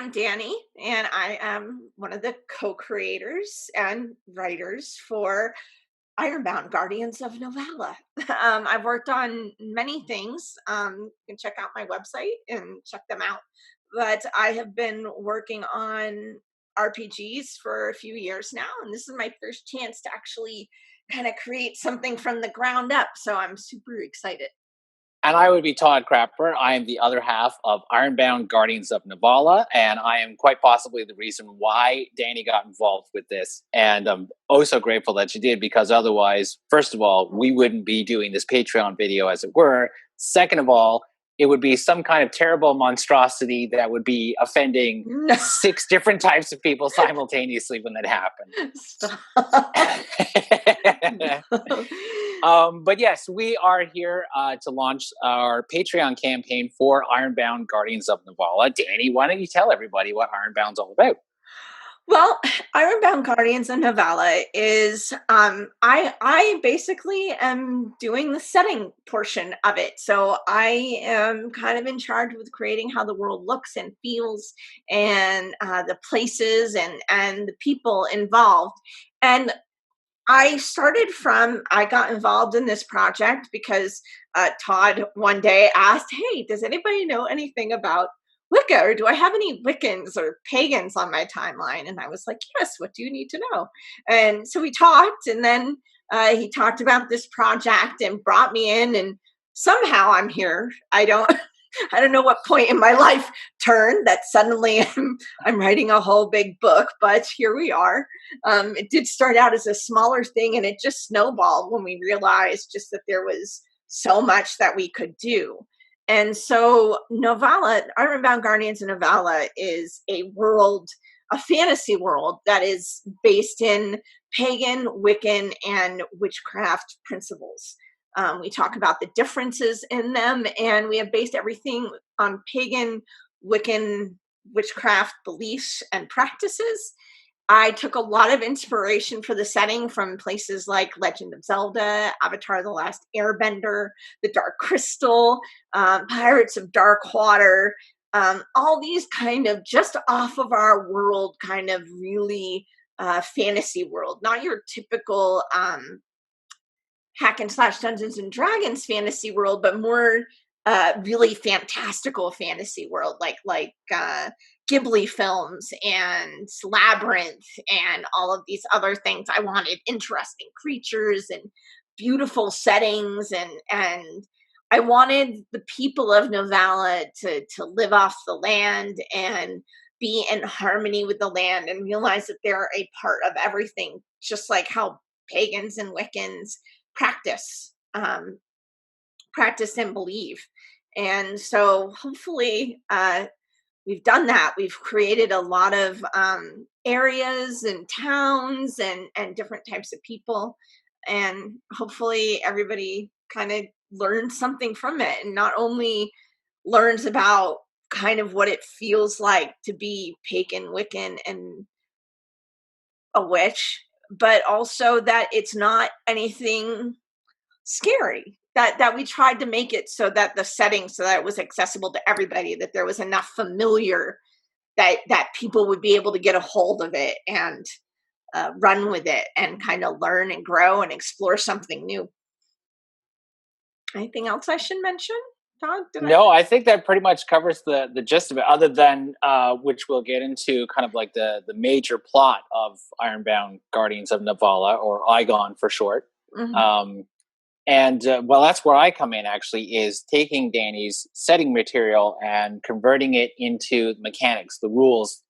I'm Danny, and I am one of the co-creators and writers for Ironbound Guardians of Novala. I've worked on many things. You can check out my website and check them out. But I have been working on RPGs for a few years now, and this is my first chance to actually kind of create something from the ground up. So I'm super excited. And I would be Todd Crapper. I am the other half of Ironbound Guardians of Novala, and I am quite possibly the reason why Danny got involved with this. And I'm oh so grateful that you did, because otherwise, first of all, we wouldn't be doing this Patreon video, as it were. Second of all, it would be some kind of terrible monstrosity that would be offending No. 6 different types of people simultaneously when that happened. Stop. But yes, we are here to launch our Patreon campaign for Ironbound Guardians of Novala. Danny, why don't you tell everybody what Ironbound's all about? Well, Ironbound Guardians of Novala is I basically am doing the setting portion of it. So I am kind of in charge with creating how the world looks and feels, and the places and the people involved. And I got involved in this project because Todd one day asked, "Hey, does anybody know anything about Wicca, or do I have any Wiccans or pagans on my timeline?" And I was like, "Yes, what do you need to know?" And so we talked, and then he talked about this project and brought me in, and somehow I'm here. I don't know what point in my life turned that suddenly I'm writing a whole big book, but here we are. It did start out as a smaller thing, and it just snowballed when we realized just that there was so much that we could do. And so Novala, Ironbound Guardians of Novala is a fantasy world that is based in pagan, Wiccan, and witchcraft principles. We talk about the differences in them, and we have based everything on pagan, Wiccan, witchcraft beliefs and practices. I took a lot of inspiration for the setting from places like Legend of Zelda, Avatar: The Last Airbender, The Dark Crystal, Pirates of Dark Water, all these kind of just off of our world, kind of really fantasy world, not your typical hack and slash Dungeons and Dragons fantasy world, but more really fantastical fantasy world, like Ghibli films and Labyrinth and all of these other things. I wanted interesting creatures and beautiful settings, and I wanted the people of Novala to live off the land and be in harmony with the land and realize that they're a part of everything, just like how pagans and Wiccans practice practice and believe. And so hopefully we've done that. We've created a lot of areas and towns and different types of people, and hopefully everybody kind of learns something from it, and not only learns about kind of what it feels like to be pagan, Wiccan, and a witch, but also that it's not anything scary, that we tried to make it so that the setting, so that it was accessible to everybody, that there was enough familiar that people would be able to get a hold of it and run with it and kind of learn and grow and explore something new. Anything else I should mention, Todd? No, I think that pretty much covers the gist of it, other than which we'll get into kind of like the major plot of Ironbound Guardians of Novala, or IGON for short. Mm-hmm. Well, that's where I come in, actually, is taking Danny's setting material and converting it into mechanics, the rules,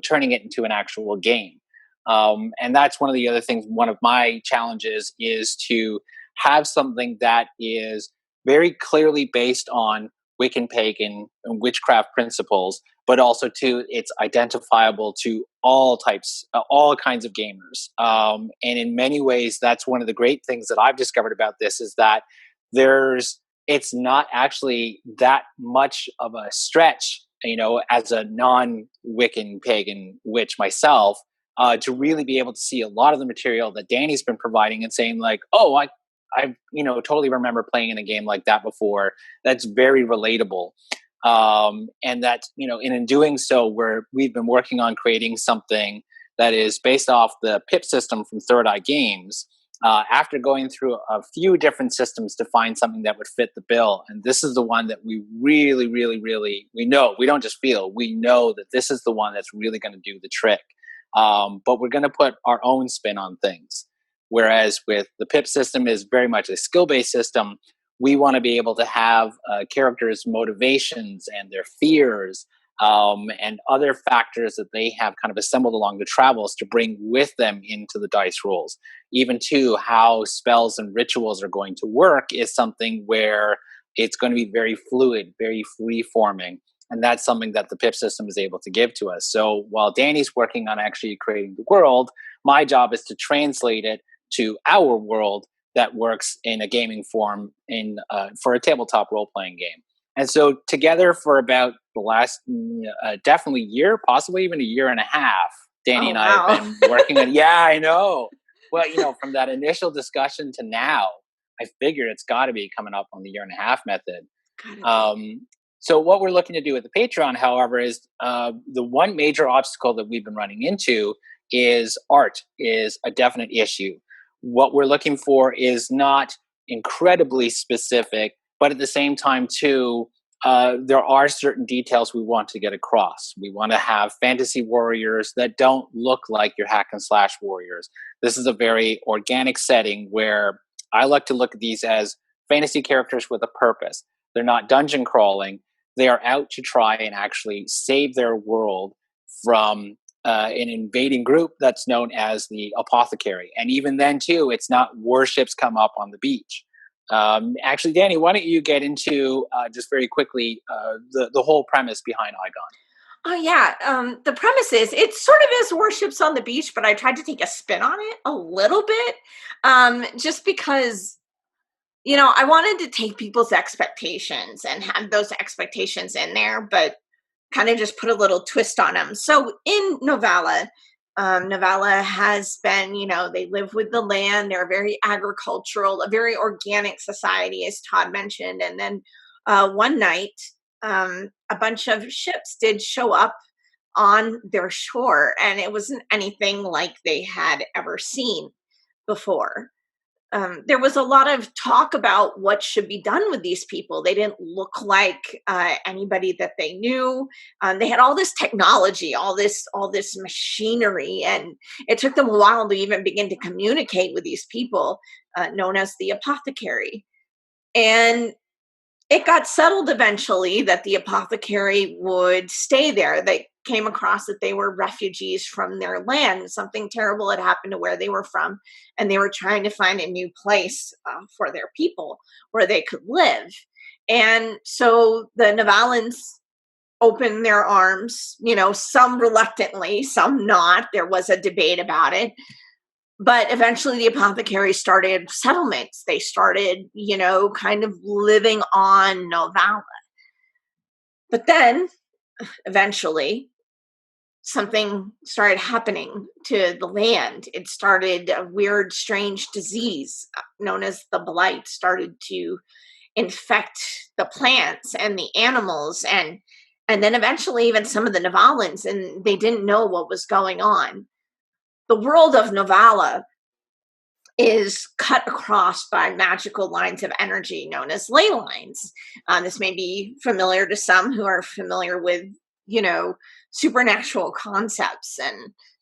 turning it into an actual game. And that's one of the other things. One of my challenges is to have something that is very clearly based on Wiccan, pagan, and witchcraft principles, but also it's identifiable to all types, all kinds of gamers. And in many ways, that's one of the great things that I've discovered about this, is that it's not actually that much of a stretch, as a non-Wiccan, pagan witch myself, to really be able to see a lot of the material that Danny's been providing and saying like, oh, I totally remember playing in a game like that before. That's very relatable. And that, in doing so, we've been working on creating something that is based off the PIP system from Third Eye Games. After going through a few different systems to find something that would fit the bill, and this is the one that we really, really, really, we know, we don't just feel, we know that this is the one that's really going to do the trick. But we're going to put our own spin on things. Whereas with the PIP system is very much a skill-based system, we want to be able to have characters' motivations and their fears, and other factors that they have kind of assembled along the travels to bring with them into the dice rolls. Even to how spells and rituals are going to work is something where it's going to be very fluid, very free forming. And that's something that the PIP system is able to give to us. So while Danny's working on actually creating the world, my job is to translate it to our world that works in a gaming form for a tabletop role playing game. And so together for about the last definitely year, possibly even a year and a half, Danny Oh, and I have wow. been working on. Yeah, I know. Well, from that initial discussion to now, I figured it's got to be coming up on the year and a half method. Gotta be. Um, so what we're looking to do with the Patreon, however, is the one major obstacle that we've been running into is art is a definite issue. What we're looking for is not incredibly specific, but at the same time, too, there are certain details we want to get across. We want to have fantasy warriors that don't look like your hack and slash warriors. This is a very organic setting where I like to look at these as fantasy characters with a purpose. They're not dungeon crawling. They are out to try and actually save their world from an invading group that's known as the Apothecary. And even then, too, it's not warships come up on the beach. Actually, Danny, why don't you get into just very quickly the whole premise behind Igon? Oh yeah. The premise is it sort of is warships on the beach, but I tried to take a spin on it a little bit, just because I wanted to take people's expectations and have those expectations in there, but kind of just put a little twist on them. So in Novala, Novala has been, they live with the land. They're very agricultural, a very organic society, as Todd mentioned. And then one night, a bunch of ships did show up on their shore, and it wasn't anything like they had ever seen before. There was a lot of talk about what should be done with these people. They didn't look like anybody that they knew. They had all this technology, all this machinery, and it took them a while to even begin to communicate with these people, known as the apothecary. And it got settled eventually that the apothecary would stay there. They came across that they were refugees from their land. Something terrible had happened to where they were from, and they were trying to find a new place for their people where they could live. And so the Navalans opened their arms, some reluctantly, some not. There was a debate about it, but eventually the apothecary started settlements. They started, kind of living on Novala. But then eventually something started happening to the land. It started a weird, strange disease known as the blight started to infect the plants and the animals, and then eventually even some of the Novalans, and they didn't know what was going on. The world of Novala is cut across by magical lines of energy known as ley lines. This may be familiar to some who are familiar with, supernatural concepts and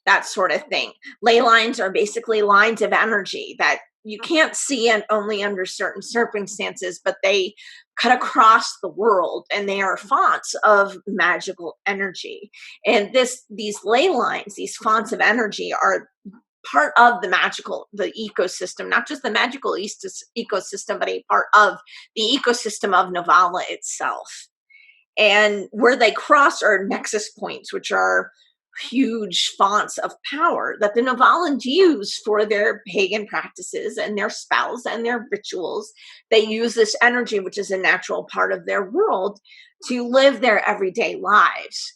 that sort of thing. Ley lines are basically lines of energy that you can't see and only under certain circumstances, but they cut across the world, and they are fonts of magical energy. And these ley lines, these fonts of energy, are part of the ecosystem, not just the magical ecosystem, but a part of the ecosystem of Novala itself. And where they cross are nexus points, which are huge fonts of power that the Novalans use for their pagan practices and their spells and their rituals. They use this energy, which is a natural part of their world, to live their everyday lives.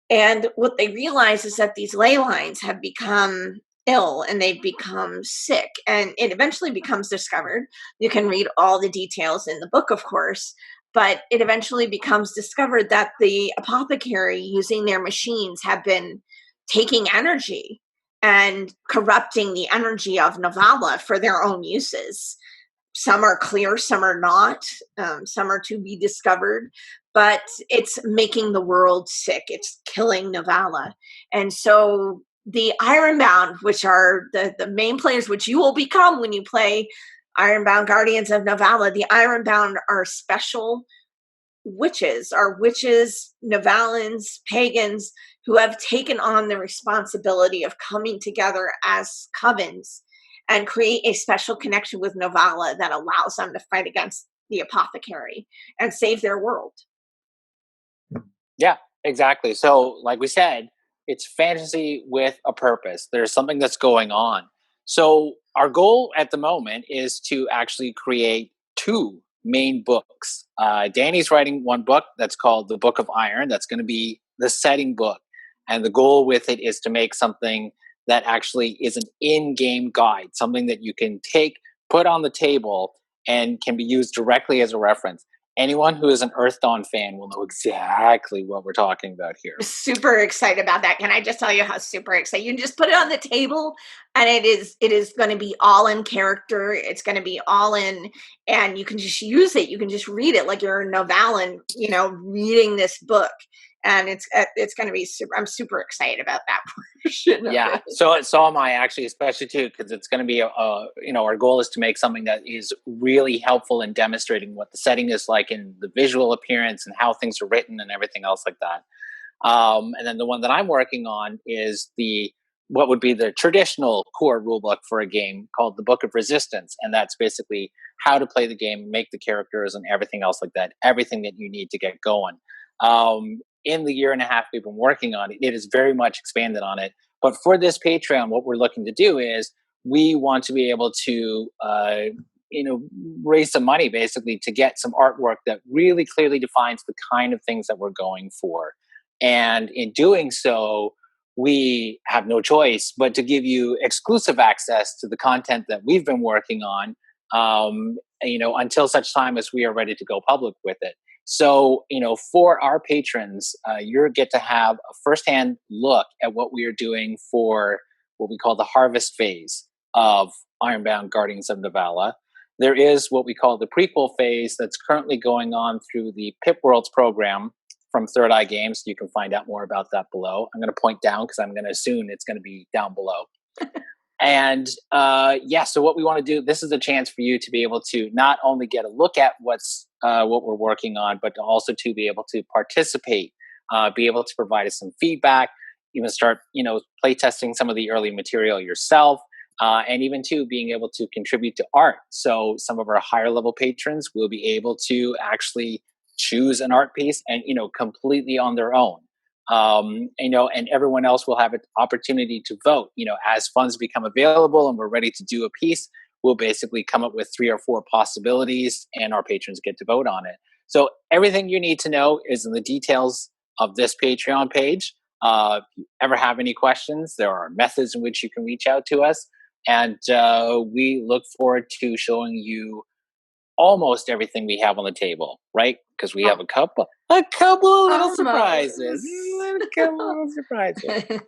And what they realize is that these ley lines have become ill and they've become sick. And it eventually becomes discovered. You can read all the details in the book, of course, but it eventually becomes discovered that the apothecary using their machines have been taking energy and corrupting the energy of Novala for their own uses. Some are clear, some are not, some are to be discovered, but it's making the world sick. It's killing Novala. And so the Ironbound, which are the main players, which you will become when you play Ironbound Guardians of Novala, the Ironbound are special witches, are witches, Novalans, pagans who have taken on the responsibility of coming together as covens and create a special connection with Novala that allows them to fight against the apothecary and save their world. Yeah, exactly. So, like we said, it's fantasy with a purpose. There's something that's going on. So, our goal at the moment is to actually create two main books. Danny's writing one book that's called The Book of Iron. That's going to be the setting book. And the goal with it is to make something that actually is an in game guide, something that you can take, put on the table, and can be used directly as a reference. Anyone who is an Earth Dawn fan will know exactly what we're talking about here. Super excited about that. Can I just tell you how super excited? You can just put it on the table and it is going to be all in character. It's going to be all in, and you can just use it. You can just read it like you're a Novalan, reading this book. And it's going to be super. I'm super excited about that portion of Yeah, it. so am I actually, especially too, because it's going to be our goal is to make something that is really helpful in demonstrating what the setting is like in the visual appearance and how things are written and everything else like that. And then the one that I'm working on is the what would be the traditional core rulebook for a game called the Book of Resistance, and that's basically how to play the game, make the characters, and everything else like that. Everything that you need to get going. In the year and a half we've been working on it, it has very much expanded on it. But for this Patreon, what we're looking to do is we want to be able to, raise some money basically to get some artwork that really clearly defines the kind of things that we're going for. And in doing so, we have no choice but to give you exclusive access to the content that we've been working on, until such time as we are ready to go public with it. So, for our patrons, you get to have a firsthand look at what we are doing for what we call the harvest phase of Ironbound Guardians of Novala. There is what we call the prequel phase that's currently going on through the Pip Worlds program from Third Eye Games. You can find out more about that below. I'm going to point down because I'm going to assume it's going to be down below. And so what we want to do, this is a chance for you to be able to not only get a look at what we're working on, but to also to be able to participate, be able to provide us some feedback, even start, play testing some of the early material yourself, and even to being able to contribute to art. So some of our higher level patrons will be able to actually choose an art piece and, completely on their own. And everyone else will have an opportunity to vote. As funds become available and we're ready to do a piece, we'll basically come up with 3 or 4 possibilities and our patrons get to vote on it. So everything you need to know is in the details of this Patreon page. If you ever have any questions, there are methods in which you can reach out to us. And we look forward to showing you almost everything we have on the table, right? Because we have a couple of little Almost. surprises. A couple of little surprises.